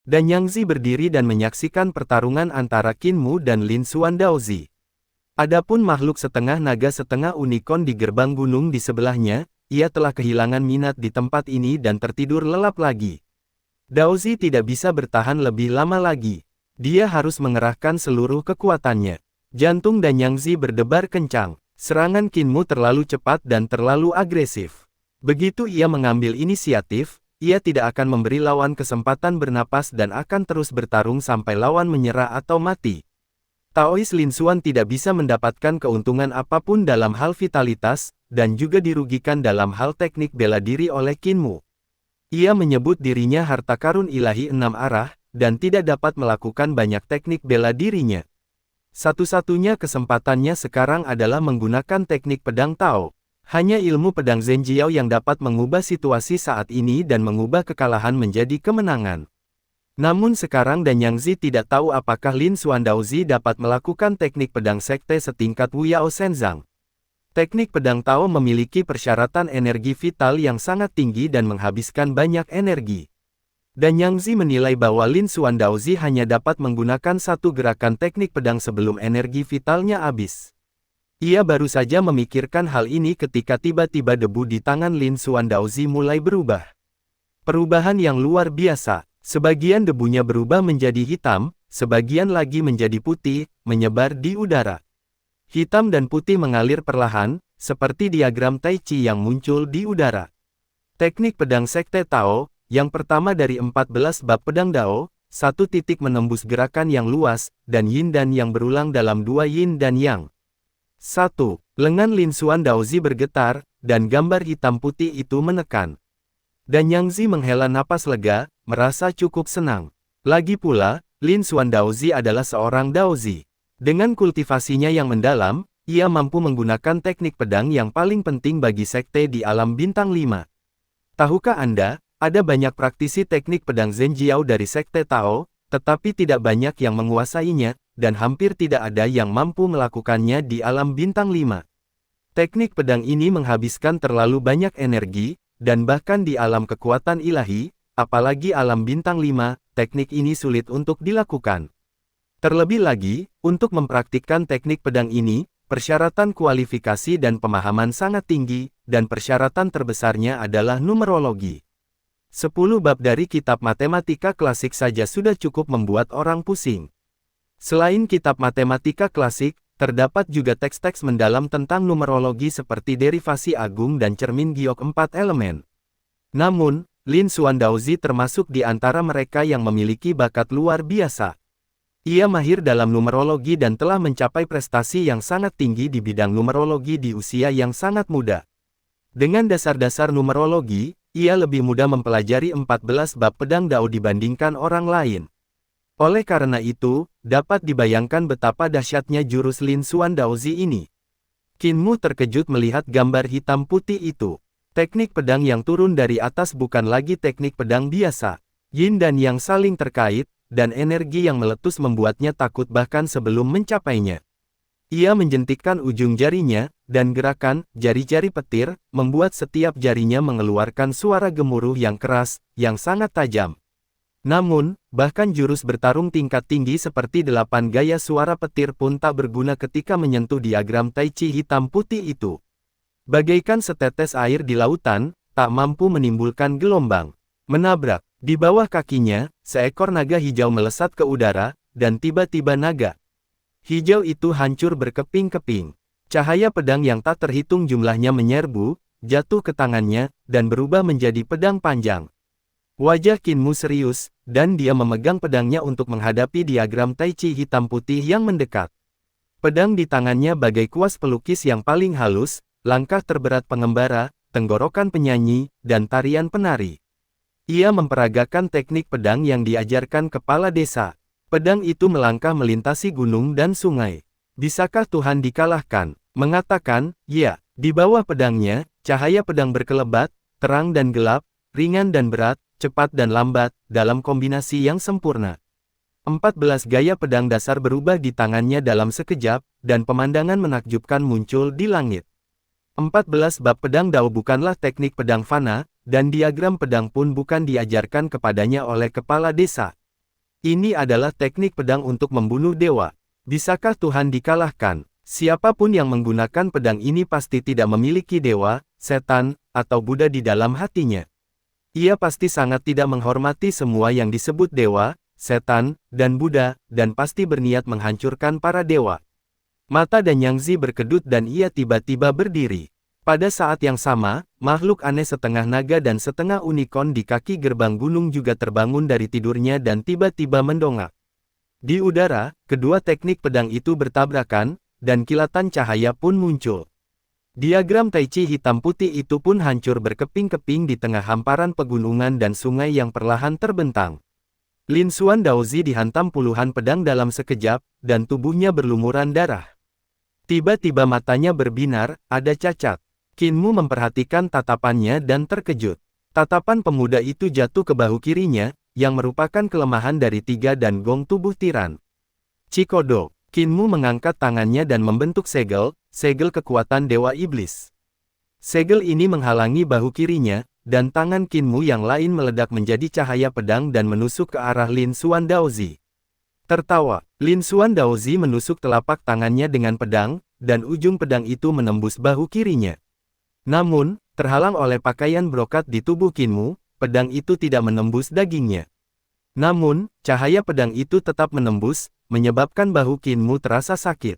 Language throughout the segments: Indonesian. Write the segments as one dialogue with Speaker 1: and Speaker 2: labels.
Speaker 1: Dan Yang Zi berdiri dan menyaksikan pertarungan antara Qin Mu dan Lin Xuan Daozi. Adapun makhluk setengah naga setengah unicorn di gerbang gunung di sebelahnya, ia telah kehilangan minat di tempat ini dan tertidur lelap lagi. Daozi tidak bisa bertahan lebih lama lagi. Dia harus mengerahkan seluruh kekuatannya. Jantung dan Yang Zi berdebar kencang. Serangan Qin Mu terlalu cepat dan terlalu agresif. Begitu ia mengambil inisiatif, ia tidak akan memberi lawan kesempatan bernapas dan akan terus bertarung sampai lawan menyerah atau mati. Taois Lin Xuan tidak bisa mendapatkan keuntungan apapun dalam hal vitalitas, dan juga dirugikan dalam hal teknik bela diri oleh Qin Mu. Ia menyebut dirinya harta karun ilahi 6 arah, dan tidak dapat melakukan banyak teknik bela dirinya. Satu-satunya kesempatannya sekarang adalah menggunakan teknik pedang Tao. Hanya ilmu pedang Zhenjiao yang dapat mengubah situasi saat ini dan mengubah kekalahan menjadi kemenangan. Namun sekarang dan Yang Zi tidak tahu apakah Lin Xuan Daozi dapat melakukan teknik pedang sekte setingkat Wu Yao Shenzang. Teknik pedang Tao memiliki persyaratan energi vital yang sangat tinggi dan menghabiskan banyak energi. Dan Yang Zi menilai bahwa Lin Xuan Daozi hanya dapat menggunakan satu gerakan teknik pedang sebelum energi vitalnya habis. Ia baru saja memikirkan hal ini ketika tiba-tiba debu di tangan Lin Xuan Daozi mulai berubah. Perubahan yang luar biasa. Sebagian debunya berubah menjadi hitam, sebagian lagi menjadi putih, menyebar di udara. Hitam dan putih mengalir perlahan, seperti diagram Tai Chi yang muncul di udara. Teknik pedang sekte Tao, yang pertama dari 14 bab pedang Dao, satu titik menembus gerakan yang luas, dan yin dan yang berulang dalam dua yin dan yang. 1. Lengan Lin Xuan Daozi bergetar, dan gambar hitam putih itu menekan. Dan Yang Zi menghela napas lega, merasa cukup senang. Lagi pula, Lin Xuan Daozi adalah seorang Daozi. Dengan kultivasinya yang mendalam, ia mampu menggunakan teknik pedang yang paling penting bagi sekte di alam bintang 5. Tahukah Anda, ada banyak praktisi teknik pedang Zhenjiao dari sekte Tao, tetapi tidak banyak yang menguasainya, dan hampir tidak ada yang mampu melakukannya di alam bintang 5. Teknik pedang ini menghabiskan terlalu banyak energi, dan bahkan di alam kekuatan ilahi, apalagi alam bintang 5, teknik ini sulit untuk dilakukan. Terlebih lagi, untuk mempraktikkan teknik pedang ini, persyaratan kualifikasi dan pemahaman sangat tinggi, dan persyaratan terbesarnya adalah numerologi. 10 bab dari kitab matematika klasik saja sudah cukup membuat orang pusing. Selain kitab matematika klasik, terdapat juga teks-teks mendalam tentang numerologi seperti derivasi agung dan cermin giok 4 elemen. Namun, Lin Xuan Daozi termasuk di antara mereka yang memiliki bakat luar biasa. Ia mahir dalam numerologi dan telah mencapai prestasi yang sangat tinggi di bidang numerologi di usia yang sangat muda. Dengan dasar-dasar numerologi, ia lebih mudah mempelajari 14 bab pedang Dao dibandingkan orang lain. Oleh karena itu, dapat dibayangkan betapa dahsyatnya jurus Lin Xuan Daozi ini. Qin Mu terkejut melihat gambar hitam putih itu. Teknik pedang yang turun dari atas bukan lagi teknik pedang biasa. Yin dan Yang saling terkait, dan energi yang meletus membuatnya takut bahkan sebelum mencapainya. Ia menjentikkan ujung jarinya, dan gerakan jari-jari petir membuat setiap jarinya mengeluarkan suara gemuruh yang keras, yang sangat tajam. Namun, bahkan jurus bertarung tingkat tinggi seperti 8 gaya suara petir pun tak berguna ketika menyentuh diagram Tai Chi hitam putih itu. Bagaikan setetes air di lautan, tak mampu menimbulkan gelombang. Menabrak, di bawah kakinya, seekor naga hijau melesat ke udara, dan tiba-tiba naga hijau itu hancur berkeping-keping. Cahaya pedang yang tak terhitung jumlahnya menyerbu, jatuh ke tangannya, dan berubah menjadi pedang panjang. Wajah Qin Mu serius, dan dia memegang pedangnya untuk menghadapi diagram Tai Chi hitam putih yang mendekat. Pedang di tangannya bagai kuas pelukis yang paling halus, langkah terberat pengembara, tenggorokan penyanyi, dan tarian penari. Ia memperagakan teknik pedang yang diajarkan kepala desa. Pedang itu melangkah melintasi gunung dan sungai. Bisakah Tuhan dikalahkan? Mengatakan, ya, di bawah pedangnya, cahaya pedang berkelebat, terang dan gelap, ringan dan berat, cepat dan lambat, dalam kombinasi yang sempurna. 14 gaya pedang dasar berubah di tangannya dalam sekejap, dan pemandangan menakjubkan muncul di langit. 14 bab pedang Dao bukanlah teknik pedang fana, dan diagram pedang pun bukan diajarkan kepadanya oleh kepala desa. Ini adalah teknik pedang untuk membunuh dewa. Bisakah Tuhan dikalahkan? Siapapun yang menggunakan pedang ini pasti tidak memiliki dewa, setan, atau Buddha di dalam hatinya. Ia pasti sangat tidak menghormati semua yang disebut dewa, setan, dan Buddha, dan pasti berniat menghancurkan para dewa. Mata Dan Yangzi berkedut dan ia tiba-tiba berdiri. Pada saat yang sama, makhluk aneh setengah naga dan setengah unicorn di kaki gerbang gunung juga terbangun dari tidurnya dan tiba-tiba mendongak. Di udara, kedua teknik pedang itu bertabrakan, dan kilatan cahaya pun muncul. Diagram Tai Chi hitam putih itu pun hancur berkeping-keping di tengah hamparan pegunungan dan sungai yang perlahan terbentang. Lin Xuan Daozi dihantam puluhan pedang dalam sekejap, dan tubuhnya berlumuran darah. Tiba-tiba matanya berbinar, ada cacat. Qin Mu memperhatikan tatapannya dan terkejut. Tatapan pemuda itu jatuh ke bahu kirinya, yang merupakan kelemahan dari tiga dan gong tubuh tiran. Cikodo. Qin Mu mengangkat tangannya dan membentuk segel kekuatan Dewa Iblis. Segel ini menghalangi bahu kirinya, dan tangan Qin Mu yang lain meledak menjadi cahaya pedang dan menusuk ke arah Lin Xuan Daozi. Tertawa, Lin Xuan Daozi menusuk telapak tangannya dengan pedang, dan ujung pedang itu menembus bahu kirinya. Namun, terhalang oleh pakaian brokat di tubuh Qin Mu, pedang itu tidak menembus dagingnya. Namun, cahaya pedang itu tetap menembus, menyebabkan bahu Qin Mu terasa sakit.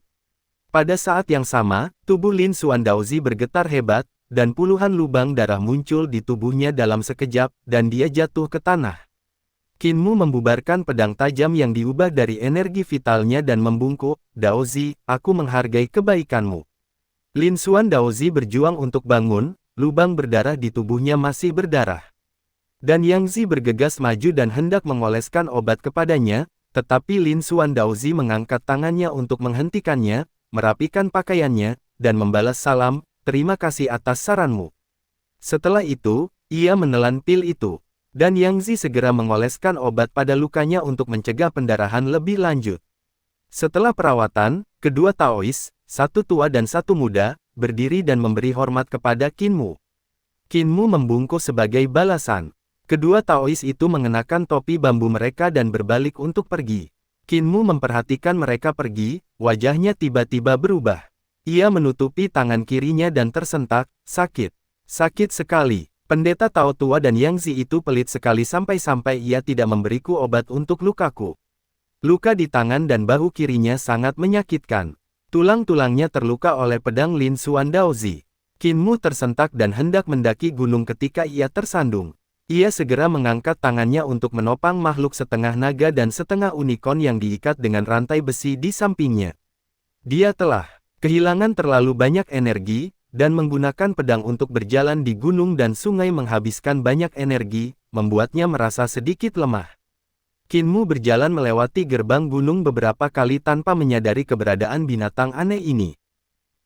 Speaker 1: Pada saat yang sama, tubuh Lin Xuan Daozi bergetar hebat, dan puluhan lubang darah muncul di tubuhnya dalam sekejap, dan dia jatuh ke tanah. Qin Mu membubarkan pedang tajam yang diubah dari energi vitalnya dan membungkuk, "Daozi, aku menghargai kebaikanmu." Lin Xuan Daozi berjuang untuk bangun, lubang berdarah di tubuhnya masih berdarah. Dan Yangzi bergegas maju dan hendak mengoleskan obat kepadanya, tetapi Lin Xuan Daozi mengangkat tangannya untuk menghentikannya, merapikan pakaiannya, dan membalas salam, "Terima kasih atas saranmu." Setelah itu, ia menelan pil itu. Dan Yangzi segera mengoleskan obat pada lukanya untuk mencegah pendarahan lebih lanjut. Setelah perawatan, kedua Taois, satu tua dan satu muda, berdiri dan memberi hormat kepada Qin Mu. Qin Mu membungkuk sebagai balasan. Kedua Taois itu mengenakan topi bambu mereka dan berbalik untuk pergi. Qin Mu memperhatikan mereka pergi, wajahnya tiba-tiba berubah. Ia menutupi tangan kirinya dan tersentak, "Sakit. Sakit sekali." Pendeta Tao tua dan Yangzi itu pelit sekali sampai-sampai ia tidak memberiku obat untuk lukaku. Luka di tangan dan bahu kirinya sangat menyakitkan. Tulang-tulangnya terluka oleh pedang Lin Xuan Daozi. Qin Mu tersentak dan hendak mendaki gunung ketika ia tersandung. Ia segera mengangkat tangannya untuk menopang makhluk setengah naga dan setengah unicorn yang diikat dengan rantai besi di sampingnya. Dia telah kehilangan terlalu banyak energi, dan menggunakan pedang untuk berjalan di gunung dan sungai menghabiskan banyak energi, membuatnya merasa sedikit lemah. Qin Mu berjalan melewati gerbang gunung beberapa kali tanpa menyadari keberadaan binatang aneh ini.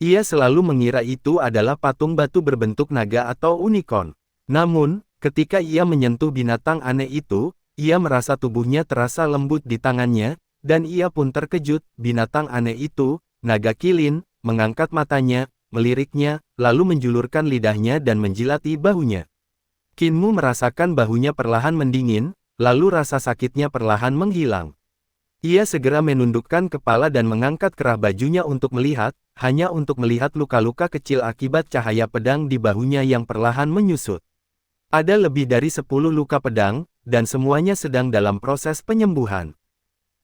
Speaker 1: Ia selalu mengira itu adalah patung batu berbentuk naga atau unicorn. Namun, ketika ia menyentuh binatang aneh itu, ia merasa tubuhnya terasa lembut di tangannya, dan ia pun terkejut. Binatang aneh itu, naga kilin, mengangkat matanya, meliriknya, lalu menjulurkan lidahnya dan menjilati bahunya. Qin Mu merasakan bahunya perlahan mendingin, lalu rasa sakitnya perlahan menghilang. Ia segera menundukkan kepala dan mengangkat kerah bajunya untuk melihat, hanya untuk melihat luka-luka kecil akibat cahaya pedang di bahunya yang perlahan menyusut. Ada lebih dari 10 luka pedang, dan semuanya sedang dalam proses penyembuhan.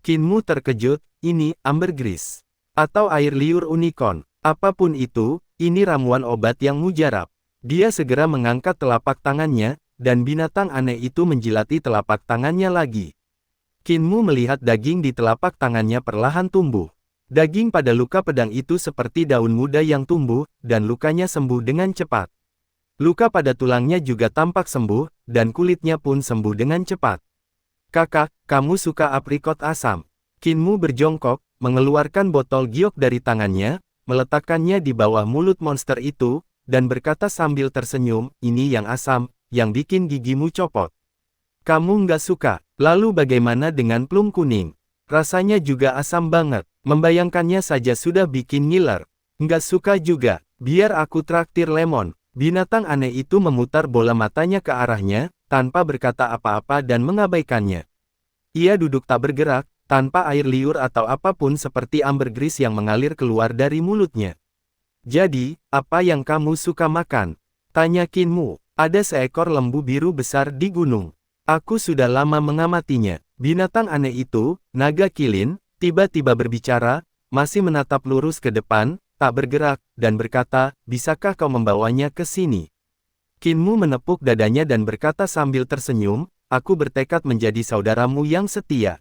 Speaker 1: Qin Mu terkejut, "Ini ambergris. Atau air liur unicorn. Apapun itu, ini ramuan obat yang mujarab." Dia segera mengangkat telapak tangannya, dan binatang aneh itu menjilati telapak tangannya lagi. Qin Mu melihat daging di telapak tangannya perlahan tumbuh. Daging pada luka pedang itu seperti daun muda yang tumbuh, dan lukanya sembuh dengan cepat. Luka pada tulangnya juga tampak sembuh, dan kulitnya pun sembuh dengan cepat. "Kakak, kamu suka aprikot asam?" Qin Mu berjongkok, mengeluarkan botol giok dari tangannya, meletakkannya di bawah mulut monster itu, dan berkata sambil tersenyum, "Ini yang asam, yang bikin gigimu copot." "Kamu nggak suka? Lalu bagaimana dengan plum kuning? Rasanya juga asam banget. Membayangkannya saja sudah bikin ngiler." "Nggak suka juga. Biar aku traktir lemon." Binatang aneh itu memutar bola matanya ke arahnya, tanpa berkata apa-apa dan mengabaikannya. Ia duduk tak bergerak, tanpa air liur atau apapun seperti ambergris yang mengalir keluar dari mulutnya. Jadi, apa yang kamu suka makan? Tanya Qin Mu. Ada seekor lembu biru besar di gunung. Aku sudah lama mengamatinya. Binatang aneh itu, naga kilin, tiba-tiba berbicara, masih menatap lurus ke depan, tak bergerak, dan berkata, bisakah kau membawanya ke sini? Qin Mu menepuk dadanya dan berkata sambil tersenyum, aku bertekad menjadi saudaramu yang setia.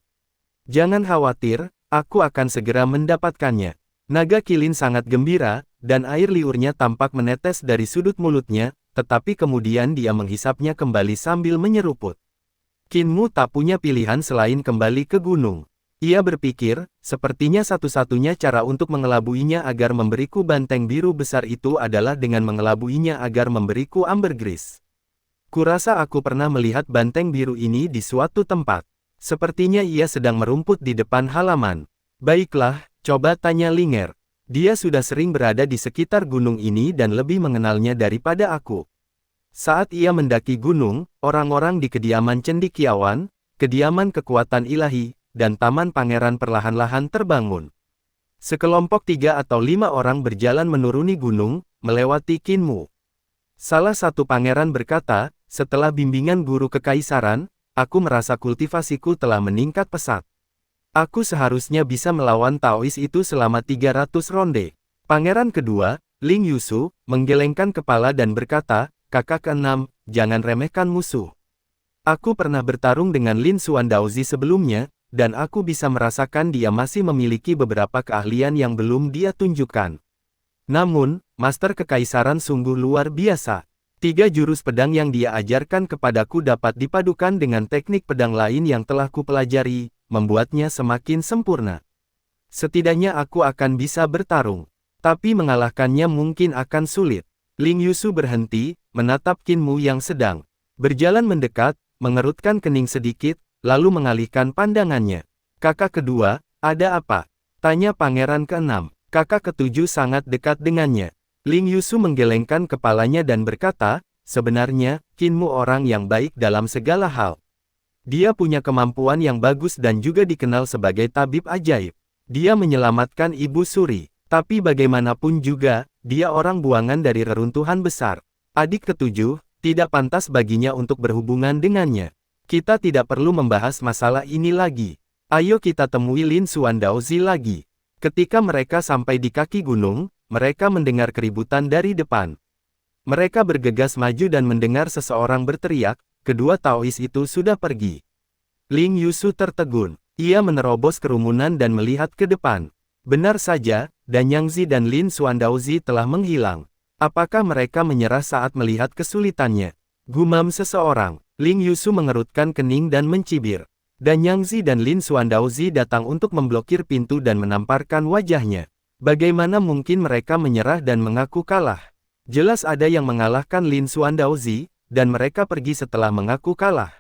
Speaker 1: Jangan khawatir, aku akan segera mendapatkannya. Naga kilin sangat gembira, dan air liurnya tampak menetes dari sudut mulutnya, tetapi kemudian dia menghisapnya kembali sambil menyeruput. Qin Mu tak punya pilihan selain kembali ke gunung. Ia berpikir, sepertinya satu-satunya cara untuk mengelabuinya agar memberiku banteng biru besar itu adalah dengan mengelabuinya agar memberiku ambergris. Kurasa aku pernah melihat banteng biru ini di suatu tempat. Sepertinya ia sedang merumput di depan halaman. Baiklah, coba tanya Linger. Dia sudah sering berada di sekitar gunung ini dan lebih mengenalnya daripada aku. Saat ia mendaki gunung, orang-orang di kediaman cendekiawan, kediaman kekuatan ilahi, dan taman pangeran perlahan-lahan terbangun. Sekelompok 3 atau 5 orang berjalan menuruni gunung, melewati Qin Mu. Salah satu pangeran berkata, setelah bimbingan guru kekaisaran, aku merasa kultivasiku telah meningkat pesat. Aku seharusnya bisa melawan Taois itu selama 300 ronde. Pangeran kedua, Ling Yusu, menggelengkan kepala dan berkata, kakak keenam, jangan remehkan musuh. Aku pernah bertarung dengan Lin Xuan Daozi sebelumnya, dan aku bisa merasakan dia masih memiliki beberapa keahlian yang belum dia tunjukkan. Namun, Master Kekaisaran sungguh luar biasa. 3 jurus pedang yang dia ajarkan kepadaku dapat dipadukan dengan teknik pedang lain yang telah kupelajari, membuatnya semakin sempurna. Setidaknya aku akan bisa bertarung. Tapi mengalahkannya mungkin akan sulit. Ling Yusu berhenti, menatap Qin Mu yang sedang berjalan mendekat, mengerutkan kening sedikit, lalu mengalihkan pandangannya. Kakak kedua, ada apa? Tanya pangeran keenam. Kakak ketujuh sangat dekat dengannya. Ling Yusu menggelengkan kepalanya dan berkata, sebenarnya, Qin Mu orang yang baik dalam segala hal. Dia punya kemampuan yang bagus dan juga dikenal sebagai tabib ajaib. Dia menyelamatkan Ibu Suri. Tapi bagaimanapun juga, dia orang buangan dari reruntuhan besar. Adik ketujuh, tidak pantas baginya untuk berhubungan dengannya. Kita tidak perlu membahas masalah ini lagi. Ayo kita temui Lin Xuan Daozi lagi. Ketika mereka sampai di kaki gunung, mereka mendengar keributan dari depan. Mereka bergegas maju dan mendengar seseorang berteriak, kedua Taois itu sudah pergi. Ling Yusu tertegun. Ia menerobos kerumunan dan melihat ke depan. Benar saja, Danyangzi dan Lin Xuan Daozi telah menghilang. Apakah mereka menyerah saat melihat kesulitannya? Gumam seseorang. Ling Yusu mengerutkan kening dan mencibir. Danyangzi dan Lin Xuan Daozi datang untuk memblokir pintu dan menamparkan wajahnya. Bagaimana mungkin mereka menyerah dan mengaku kalah? Jelas ada yang mengalahkan Lin Xuan Daozi, dan mereka pergi setelah mengaku kalah.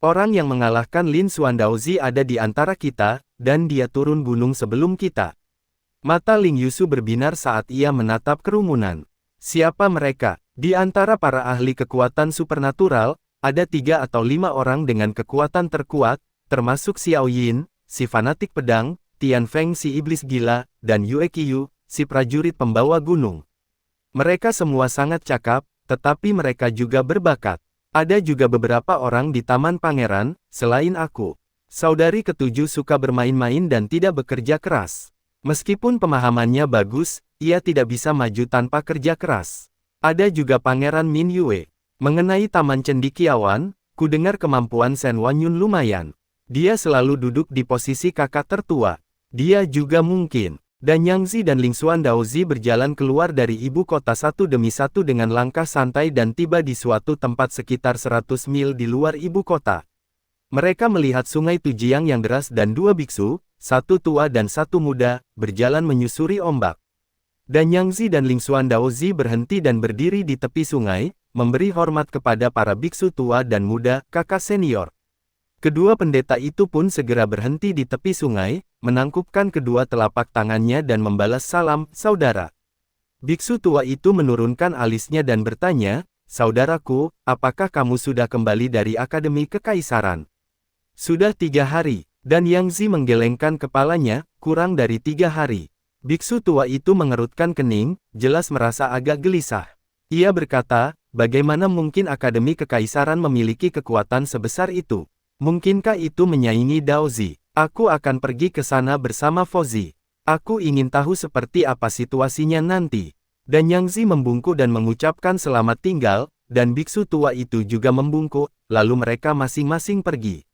Speaker 1: Orang yang mengalahkan Lin Xuan Daozi ada di antara kita, dan dia turun gunung sebelum kita. Mata Ling Yusu berbinar saat ia menatap kerumunan. Siapa mereka? Di antara para ahli kekuatan supernatural, ada 3 atau 5 orang dengan kekuatan terkuat, termasuk Xiao Yin, si fanatik pedang, Tian Feng si iblis gila, dan Yue Qiyu, si prajurit pembawa gunung. Mereka semua sangat cakap, tetapi mereka juga berbakat. Ada juga beberapa orang di Taman Pangeran, selain aku. Saudari ketujuh suka bermain-main dan tidak bekerja keras. Meskipun pemahamannya bagus, ia tidak bisa maju tanpa kerja keras. Ada juga Pangeran Min Yue. Mengenai Taman Cendekiawan, ku dengar kemampuan Shen Wanyun lumayan. Dia selalu duduk di posisi kakak tertua. Dia juga mungkin. Danyangzi dan Ling Xuan Daozi berjalan keluar dari ibu kota satu demi satu dengan langkah santai dan tiba di suatu tempat sekitar 100 mil di luar ibu kota. Mereka melihat sungai Tujiang yang deras dan 2 biksu, satu tua dan satu muda, berjalan menyusuri ombak. Danyangzi dan Ling Xuan Daozi berhenti dan berdiri di tepi sungai, memberi hormat kepada para biksu tua dan muda, kakak senior. Kedua pendeta itu pun segera berhenti di tepi sungai, menangkupkan kedua telapak tangannya dan membalas salam, saudara. Biksu tua itu menurunkan alisnya dan bertanya, saudaraku, apakah kamu sudah kembali dari Akademi Kekaisaran? Sudah 3 hari, dan Yang Zi menggelengkan kepalanya, kurang dari 3 hari. Biksu tua itu mengerutkan kening, jelas merasa agak gelisah. Ia berkata, bagaimana mungkin Akademi Kekaisaran memiliki kekuatan sebesar itu? Mungkinkah itu menyaingi Daozi? Aku akan pergi ke sana bersama Fauzi. Aku ingin tahu seperti apa situasinya nanti. Dan Yang Zi membungkuk dan mengucapkan selamat tinggal, dan biksu tua itu juga membungkuk, lalu mereka masing-masing pergi.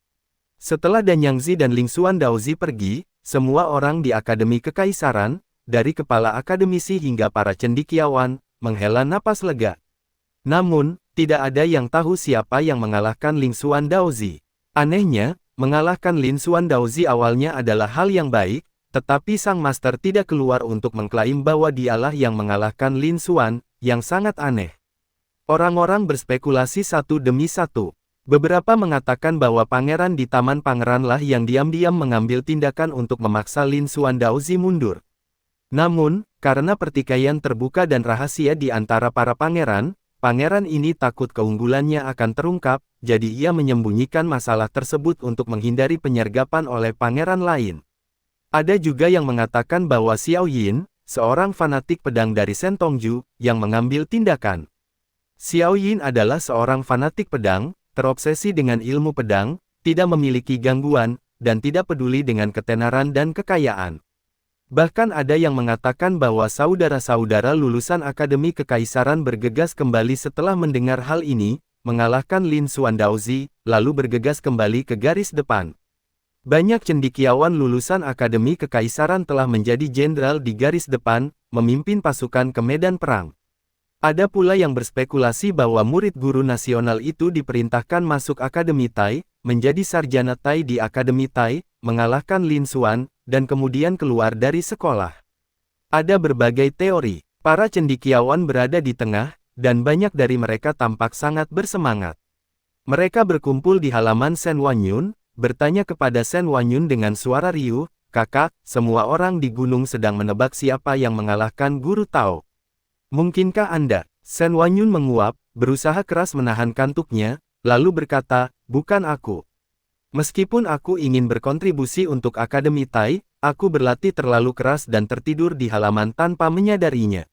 Speaker 1: Setelah Dan Yang Zi dan Lingxuan Daozi pergi, semua orang di Akademi Kekaisaran, dari kepala akademisi hingga para cendekiawan, menghela napas lega. Namun, tidak ada yang tahu siapa yang mengalahkan Lingxuan Daozi. Anehnya, mengalahkan Lingxuan Daozi awalnya adalah hal yang baik, tetapi sang master tidak keluar untuk mengklaim bahwa dialah yang mengalahkan Lingxuan, yang sangat aneh. Orang-orang berspekulasi satu demi satu. Beberapa mengatakan bahwa pangeran di Taman Pangeranlah yang diam-diam mengambil tindakan untuk memaksa Lingxuan Daozi mundur. Namun, karena pertikaian terbuka dan rahasia di antara para pangeran ini takut keunggulannya akan terungkap, jadi ia menyembunyikan masalah tersebut untuk menghindari penyergapan oleh pangeran lain. Ada juga yang mengatakan bahwa Xiao Yin, seorang fanatik pedang dari Shentongju, yang mengambil tindakan. Xiao Yin adalah seorang fanatik pedang, terobsesi dengan ilmu pedang, tidak memiliki gangguan, dan tidak peduli dengan ketenaran dan kekayaan. Bahkan ada yang mengatakan bahwa saudara-saudara lulusan Akademi Kekaisaran bergegas kembali setelah mendengar hal ini, mengalahkan Lingxuan Daozi, lalu bergegas kembali ke garis depan. Banyak cendekiawan lulusan Akademi Kekaisaran telah menjadi jenderal di garis depan, memimpin pasukan ke medan perang. Ada pula yang berspekulasi bahwa murid guru nasional itu diperintahkan masuk Akademi Tai, menjadi sarjana Tai di Akademi Tai, mengalahkan Lingxuan, dan kemudian keluar dari sekolah. Ada berbagai teori. Para cendekiawan berada di tengah, dan banyak dari mereka tampak sangat bersemangat. Mereka berkumpul di halaman Shen Wanyun, bertanya kepada Shen Wanyun dengan suara riuh, "Kakak, semua orang di gunung sedang menebak siapa yang mengalahkan Guru Tao. Mungkinkah Anda?" Shen Wanyun menguap, berusaha keras menahan kantuknya, lalu berkata, "Bukan aku. Meskipun aku ingin berkontribusi untuk Akademi Tai, aku berlatih terlalu keras dan tertidur di halaman tanpa menyadarinya.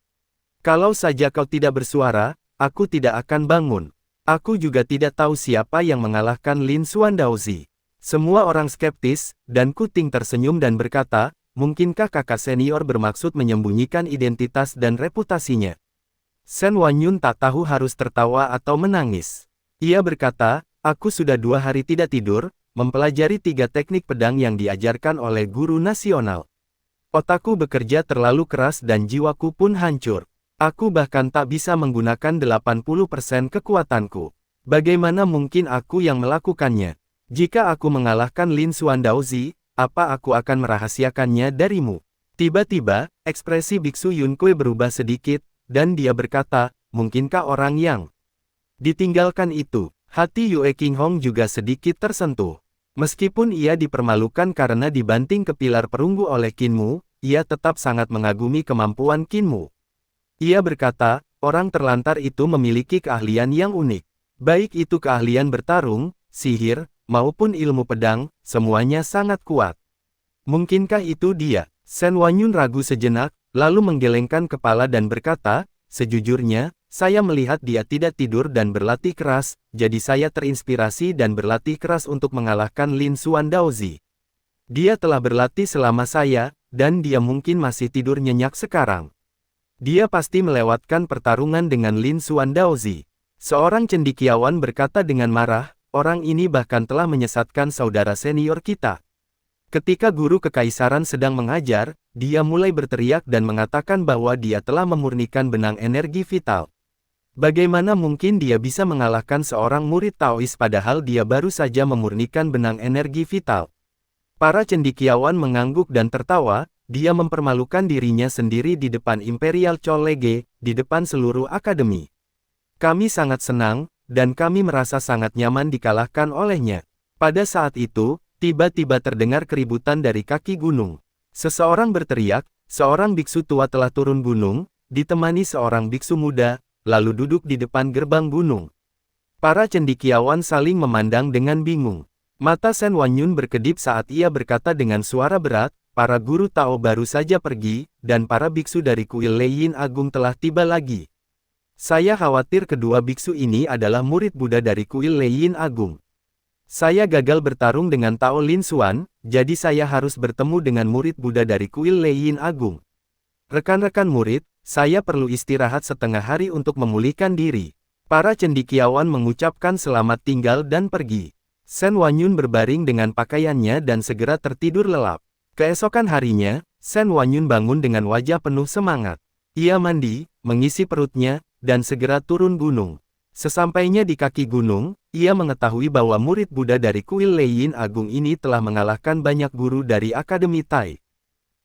Speaker 1: Kalau saja kau tidak bersuara, aku tidak akan bangun. Aku juga tidak tahu siapa yang mengalahkan Lingxuan Daozi." Semua orang skeptis, dan Kuting tersenyum dan berkata, "Mungkinkah kakak senior bermaksud menyembunyikan identitas dan reputasinya?" Shen Wanyun tak tahu harus tertawa atau menangis. Ia berkata, "Aku sudah 2 hari tidak tidur, mempelajari 3 teknik pedang yang diajarkan oleh guru nasional. Otakku bekerja terlalu keras dan jiwaku pun hancur. Aku bahkan tak bisa menggunakan 80% kekuatanku. Bagaimana mungkin aku yang melakukannya? Jika aku mengalahkan Lingxuan Daozi, apa aku akan merahasiakannya darimu?" Tiba-tiba, ekspresi Biksu Yunkui berubah sedikit, dan dia berkata, "Mungkinkah orang yang ditinggalkan itu?" Hati Yue Qinghong juga sedikit tersentuh. Meskipun ia dipermalukan karena dibanting ke pilar perunggu oleh Qinmu, ia tetap sangat mengagumi kemampuan Qinmu. Ia berkata, orang terlantar itu memiliki keahlian yang unik. Baik itu keahlian bertarung, sihir, maupun ilmu pedang, semuanya sangat kuat. Mungkinkah itu dia? Shen Wanyun ragu sejenak, lalu menggelengkan kepala dan berkata, "Sejujurnya, saya melihat dia tidak tidur dan berlatih keras, jadi saya terinspirasi dan berlatih keras untuk mengalahkan Lingxuan Daozi. Dia telah berlatih selama saya, dan dia mungkin masih tidur nyenyak sekarang. Dia pasti melewatkan pertarungan dengan Lingxuan Daozi." Seorang cendekiawan berkata dengan marah, "Orang ini bahkan telah menyesatkan saudara senior kita. Ketika guru kekaisaran sedang mengajar, dia mulai berteriak dan mengatakan bahwa dia telah memurnikan benang energi vital. Bagaimana mungkin dia bisa mengalahkan seorang murid Taois padahal dia baru saja memurnikan benang energi vital?" Para cendekiawan mengangguk dan tertawa, dia mempermalukan dirinya sendiri di depan Imperial College, di depan seluruh akademi. "Kami sangat senang, dan kami merasa sangat nyaman dikalahkan olehnya." Pada saat itu, tiba-tiba terdengar keributan dari kaki gunung. Seseorang berteriak, seorang biksu tua telah turun gunung, ditemani seorang biksu muda, lalu duduk di depan gerbang gunung. Para cendekiawan saling memandang dengan bingung. Mata Shen Wanyun berkedip saat ia berkata dengan suara berat, para guru Tao baru saja pergi, dan para biksu dari kuil Leiyin Agung telah tiba lagi. Saya khawatir kedua biksu ini adalah murid Buddha dari kuil Leiyin Agung. Saya gagal bertarung dengan Tao Lin Xuan, jadi saya harus bertemu dengan murid Buddha dari kuil Leiyin Agung. Rekan-rekan murid, saya perlu istirahat setengah hari untuk memulihkan diri. Para cendekiawan mengucapkan selamat tinggal dan pergi. Shen Wanyun berbaring dengan pakaiannya dan segera tertidur lelap. Keesokan harinya, Shen Wanyun bangun dengan wajah penuh semangat. Ia mandi, mengisi perutnya, dan segera turun gunung. Sesampainya di kaki gunung, ia mengetahui bahwa murid Buddha dari kuil Leiyin Agung ini telah mengalahkan banyak guru dari Akademi Tai.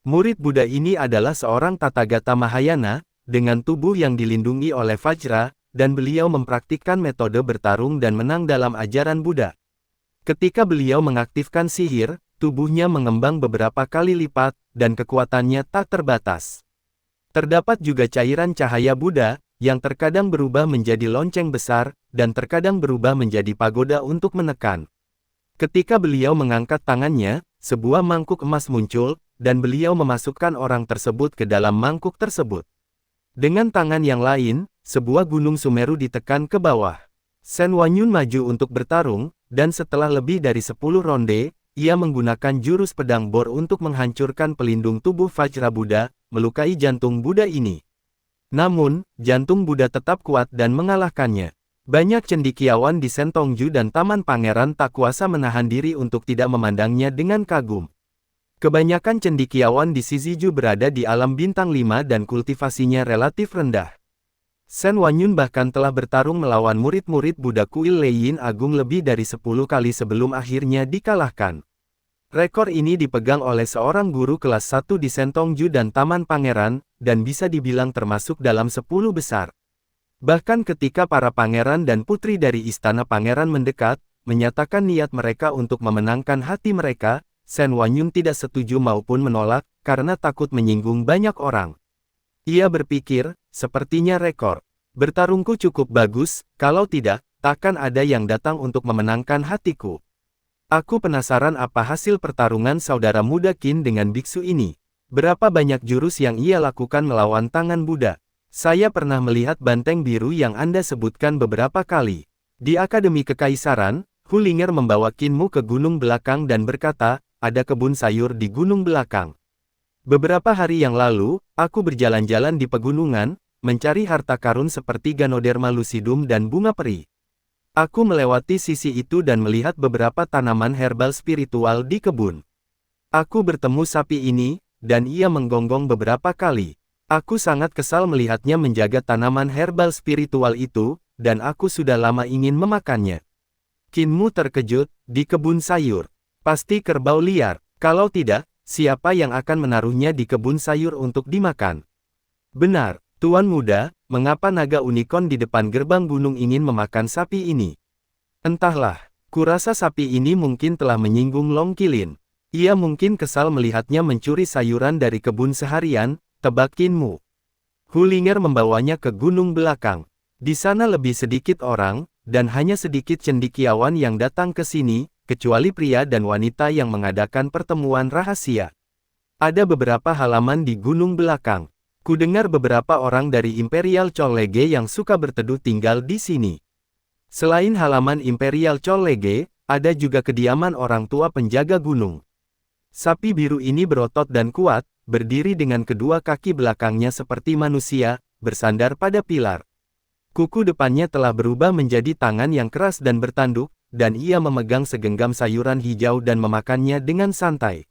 Speaker 1: Murid Buddha ini adalah seorang Tathagata Mahayana, dengan tubuh yang dilindungi oleh Vajra, dan beliau mempraktikkan metode bertarung dan menang dalam ajaran Buddha. Ketika beliau mengaktifkan sihir, tubuhnya mengembang beberapa kali lipat, dan kekuatannya tak terbatas. Terdapat juga cairan cahaya Buddha, yang terkadang berubah menjadi lonceng besar, dan terkadang berubah menjadi pagoda untuk menekan. Ketika beliau mengangkat tangannya, sebuah mangkuk emas muncul, dan beliau memasukkan orang tersebut ke dalam mangkuk tersebut. Dengan tangan yang lain, sebuah gunung Sumeru ditekan ke bawah. Shen Wanyun maju untuk bertarung, dan setelah lebih dari 10 ronde, ia menggunakan jurus pedang bor untuk menghancurkan pelindung tubuh Vajra Buddha, melukai jantung Buddha ini. Namun, jantung Buddha tetap kuat dan mengalahkannya. Banyak cendekiawan di Sentongju dan Taman Pangeran tak kuasa menahan diri untuk tidak memandangnya dengan kagum. Kebanyakan cendekiawan di Shiziju berada di alam bintang 5 dan kultivasinya relatif rendah. Shen Wanyun bahkan telah bertarung melawan murid-murid Buddha kuil Leiyin Agung lebih dari 10 kali sebelum akhirnya dikalahkan. Rekor ini dipegang oleh seorang guru kelas 1 di Sentongju dan Taman Pangeran, dan bisa dibilang termasuk dalam 10 besar. Bahkan ketika para pangeran dan putri dari Istana Pangeran mendekat, menyatakan niat mereka untuk memenangkan hati mereka, Shen Wanyun tidak setuju maupun menolak, karena takut menyinggung banyak orang. Ia berpikir, sepertinya rekor bertarungku cukup bagus, kalau tidak, takkan ada yang datang untuk memenangkan hatiku. Aku penasaran apa hasil pertarungan saudara muda Qin dengan biksu ini. Berapa banyak jurus yang ia lakukan melawan tangan Buddha. Saya pernah melihat banteng biru yang Anda sebutkan beberapa kali. Di Akademi Kekaisaran, Hulinger membawa Qinmu ke gunung belakang dan berkata, ada kebun sayur di gunung belakang. Beberapa hari yang lalu, aku berjalan-jalan di pegunungan, mencari harta karun seperti Ganoderma lucidum dan bunga peri. Aku melewati sisi itu dan melihat beberapa tanaman herbal spiritual di kebun. Aku bertemu sapi ini, dan ia menggonggong beberapa kali. Aku sangat kesal melihatnya menjaga tanaman herbal spiritual itu, dan aku sudah lama ingin memakannya. Qinmu terkejut, di kebun sayur. Pasti kerbau liar, kalau tidak, siapa yang akan menaruhnya di kebun sayur untuk dimakan? Benar, Tuan Muda, mengapa naga unicorn di depan gerbang gunung ingin memakan sapi ini? Entahlah, kurasa sapi ini mungkin telah menyinggung Long Qilin. Ia mungkin kesal melihatnya mencuri sayuran dari kebun seharian, tebak Qinmu. Hulinger membawanya ke gunung belakang. Di sana lebih sedikit orang, dan hanya sedikit cendekiawan yang datang ke sini, kecuali pria dan wanita yang mengadakan pertemuan rahasia. Ada beberapa halaman di gunung belakang. Kudengar beberapa orang dari Imperial Chollege yang suka berteduh tinggal di sini. Selain halaman Imperial Chollege, ada juga kediaman orang tua penjaga gunung. Sapi biru ini berotot dan kuat, berdiri dengan kedua kaki belakangnya seperti manusia, bersandar pada pilar. Kuku depannya telah berubah menjadi tangan yang keras dan bertanduk, dan ia memegang segenggam sayuran hijau dan memakannya dengan santai.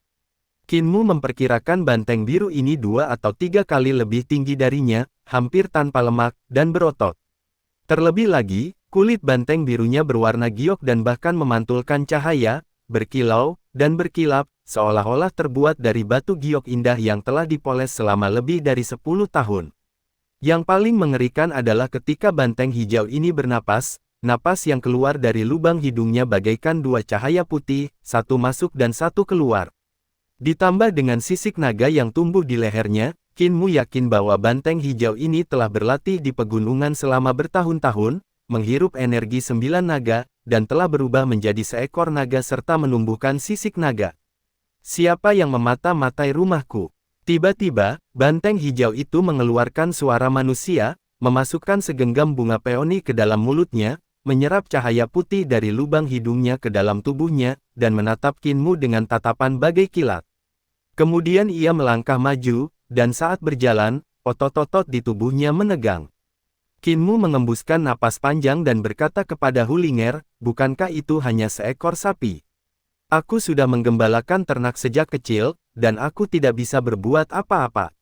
Speaker 1: Qinmu memperkirakan banteng biru ini 2 atau 3 kali lebih tinggi darinya, hampir tanpa lemak, dan berotot. Terlebih lagi, kulit banteng birunya berwarna giok dan bahkan memantulkan cahaya, berkilau, dan berkilap, seolah-olah terbuat dari batu giok indah yang telah dipoles selama lebih dari 10 tahun. Yang paling mengerikan adalah ketika banteng hijau ini bernapas, napas yang keluar dari lubang hidungnya bagaikan 2 cahaya putih, satu masuk dan satu keluar. Ditambah dengan sisik naga yang tumbuh di lehernya, Qinmu yakin bahwa banteng hijau ini telah berlatih di pegunungan selama bertahun-tahun, menghirup energi 9 naga, dan telah berubah menjadi seekor naga serta menumbuhkan sisik naga. Siapa yang memata-matai rumahku? Tiba-tiba, banteng hijau itu mengeluarkan suara manusia, memasukkan segenggam bunga peoni ke dalam mulutnya, menyerap cahaya putih dari lubang hidungnya ke dalam tubuhnya, dan menatap Qin Mu dengan tatapan bagai kilat. Kemudian ia melangkah maju, dan saat berjalan, otot-otot di tubuhnya menegang. Qin Mu mengembuskan napas panjang dan berkata kepada Hu Ling'er, bukankah itu hanya seekor sapi? Aku sudah menggembalakan ternak sejak kecil, dan aku tidak bisa berbuat apa-apa.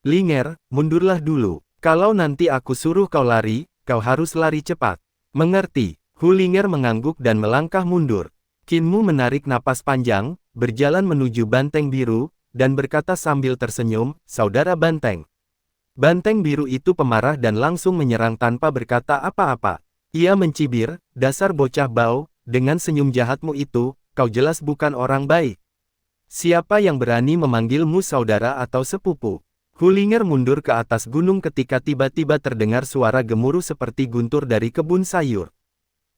Speaker 1: Ling'er, mundurlah dulu. Kalau nanti aku suruh kau lari, kau harus lari cepat. Mengerti? Hu Ling'er mengangguk dan melangkah mundur. Qin Mu menarik napas panjang, berjalan menuju banteng biru, dan berkata sambil tersenyum, saudara banteng. Banteng biru itu pemarah dan langsung menyerang tanpa berkata apa-apa. Ia mencibir, dasar bocah bau, dengan senyum jahatmu itu, kau jelas bukan orang baik. Siapa yang berani memanggilmu saudara atau sepupu? Hu Ling'er mundur ke atas gunung ketika tiba-tiba terdengar suara gemuruh seperti guntur dari kebun sayur.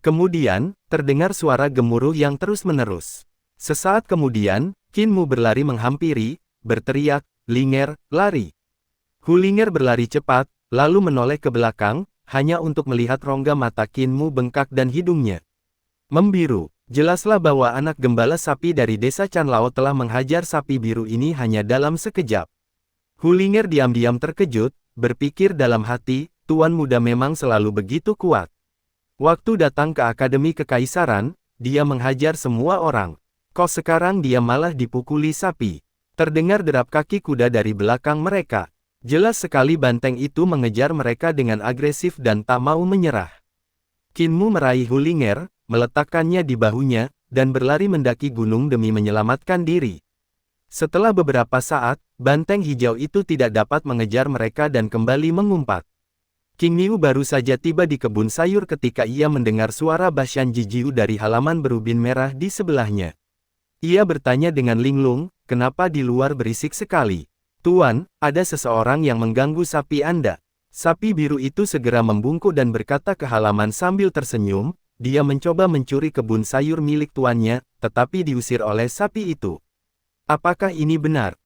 Speaker 1: Kemudian, terdengar suara gemuruh yang terus-menerus. Sesaat kemudian, Qin Mu berlari menghampiri, berteriak, Ling'er, lari. Hu Ling'er berlari cepat, lalu menoleh ke belakang, hanya untuk melihat rongga mata Qin Mu bengkak dan hidungnya membiru. Jelaslah bahwa anak gembala sapi dari desa Chanlao telah menghajar sapi biru ini hanya dalam sekejap. Hu Ling'er diam-diam terkejut, berpikir dalam hati, tuan muda memang selalu begitu kuat. Waktu datang ke Akademi Kekaisaran, dia menghajar semua orang. Kok sekarang dia malah dipukuli sapi? Terdengar derap kaki kuda dari belakang mereka. Jelas sekali banteng itu mengejar mereka dengan agresif dan tak mau menyerah. Qin Mu meraih Hu Ling'er, meletakkannya di bahunya, dan berlari mendaki gunung demi menyelamatkan diri. Setelah beberapa saat, banteng hijau itu tidak dapat mengejar mereka dan kembali mengumpat. Qing Niu baru saja tiba di kebun sayur ketika ia mendengar suara Bashan Jijiu dari halaman berubin merah di sebelahnya. Ia bertanya dengan linglung, kenapa di luar berisik sekali? Tuan, ada seseorang yang mengganggu sapi Anda. Sapi biru itu segera membungkuk dan berkata ke halaman sambil tersenyum, dia mencoba mencuri kebun sayur milik tuannya, tetapi diusir oleh sapi itu. Apakah ini benar?